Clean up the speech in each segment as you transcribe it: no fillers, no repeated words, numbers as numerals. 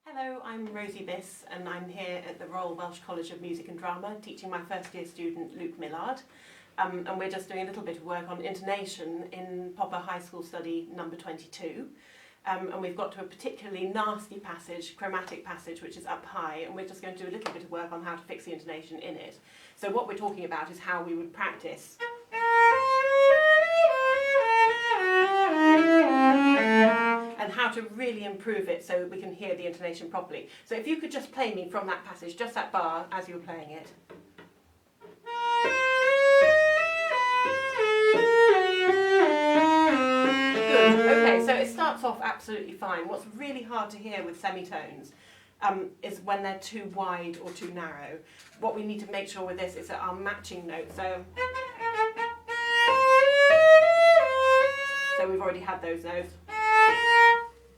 Hello, I'm Rosie Biss and I'm here at the Royal Welsh College of Music and Drama teaching my first year student Luke Millard, and we're just doing a little bit of work on intonation in Popper High School study number 22, and we've got to a particularly nasty passage, chromatic passage, which is up high, and we're just going to do a little bit of work on how to fix the intonation in it. So what we're talking about is how we would practice and how to really improve it so that we can hear the intonation properly. So if you could just play me from that passage, just that bar as you're playing it. Good, okay, so it starts off absolutely fine. What's really hard to hear with semitones is when they're too wide or too narrow. What we need to make sure with this is that our matching notes, so we've already had those notes.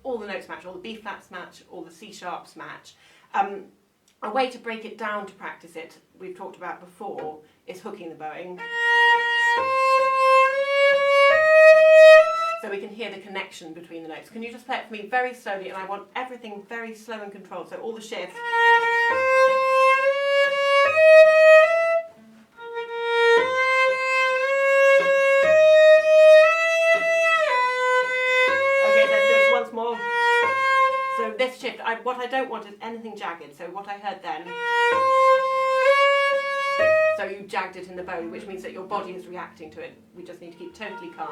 All the notes match, all the B flats match, all the C sharps match. A way to break it down to practice it, we've talked about before, is hooking the bowing. So we can hear the connection between the notes. Can you just play it for me very slowly, and I want everything very slow and controlled, so all the shifts. More. So this shift, what I don't want is anything jagged. So what I heard then, so you jagged it in the bow, which means that your body is reacting to it. We just need to keep totally calm.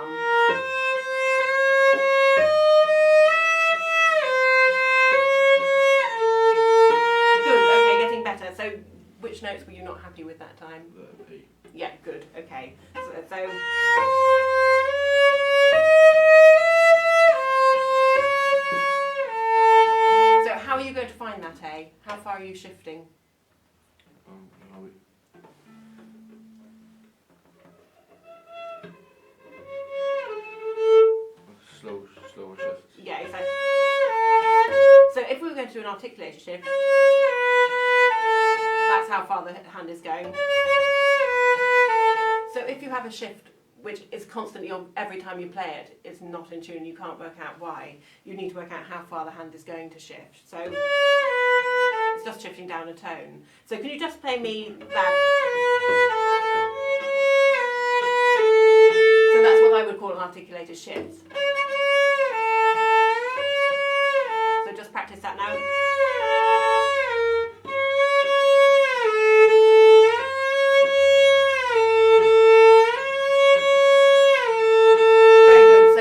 Good, okay, getting better. So which notes were you not happy with that time? The P. Yeah, good, okay. So how are you going to find that A? How far are you shifting? Slower shifts. Yeah, exactly. So if we were going to do an articulated shift, that's how far the hand is going. So if you have a shift which is constantly on every time you play it, it's not in tune, you can't work out why. You need to work out how far the hand is going to shift. So it's just shifting down a tone. So can you just play me that? So that's what I would call an articulated shift. So just practice that now.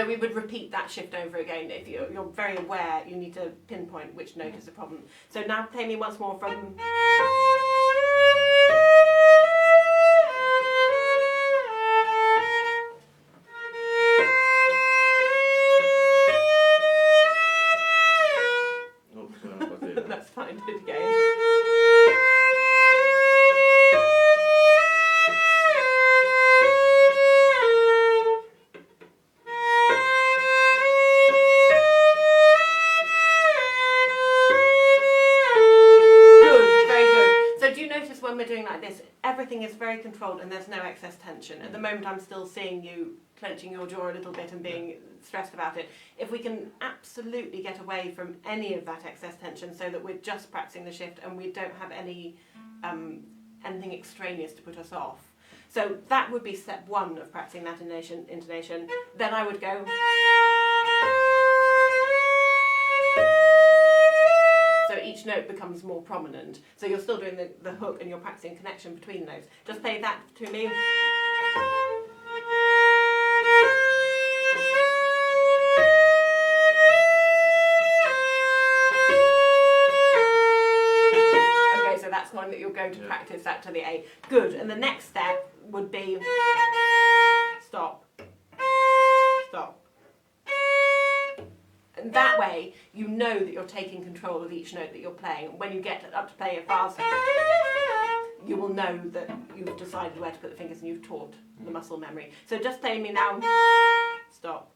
We would repeat that shift over again. If you're very aware, you need to pinpoint which note is the problem. So now play me once more from. That's fine, do it again. When we're doing like this, everything is very controlled and there's no excess tension. At the moment I'm still seeing you clenching your jaw a little bit and being stressed about it. If we can absolutely get away from any of that excess tension so that we're just practicing the shift and we don't have any anything extraneous to put us off. So that would be step one of practicing that intonation. Then I would go. So each note becomes more prominent. So you're still doing the hook and you're practicing connection between notes. Just play that to me. Okay, so that's one that you're going to practice that to the A. Good, and the next step would be stop. Stop. And that way, you know that you're taking control of each note that you're playing. When you get up to play it fast, you will know that you've decided where to put the fingers and you've taught the muscle memory. So just play me now. Stop.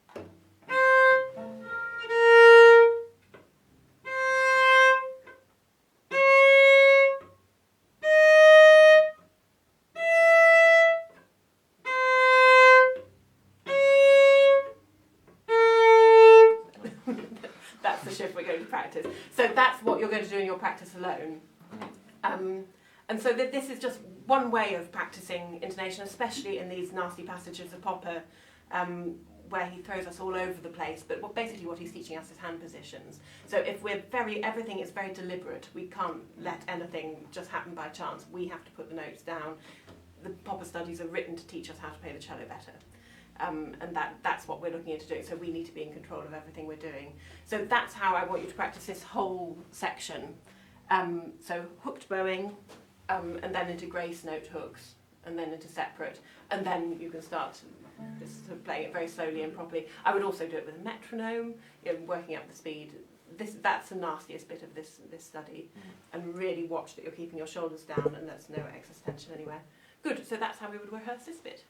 the shift we're going to practice. So that's what you're going to do in your practice alone. And so this is just one way of practicing intonation, especially in these nasty passages of Popper, where he throws us all over the place. But basically what he's teaching us is hand positions. So if everything is very deliberate, we can't let anything just happen by chance. We have to put the notes down. The Popper studies are written to teach us how to play the cello better. And that's what we're looking into doing. So we need to be in control of everything we're doing. So that's how I want you to practice this whole section. So hooked bowing, and then into grace note hooks, and then into separate, and then you can start just sort of playing it very slowly and properly. I would also do it with a metronome, working up the speed. That's the nastiest bit of this study, and really watch that you're keeping your shoulders down and there's no excess tension anywhere. Good, so that's how we would rehearse this bit.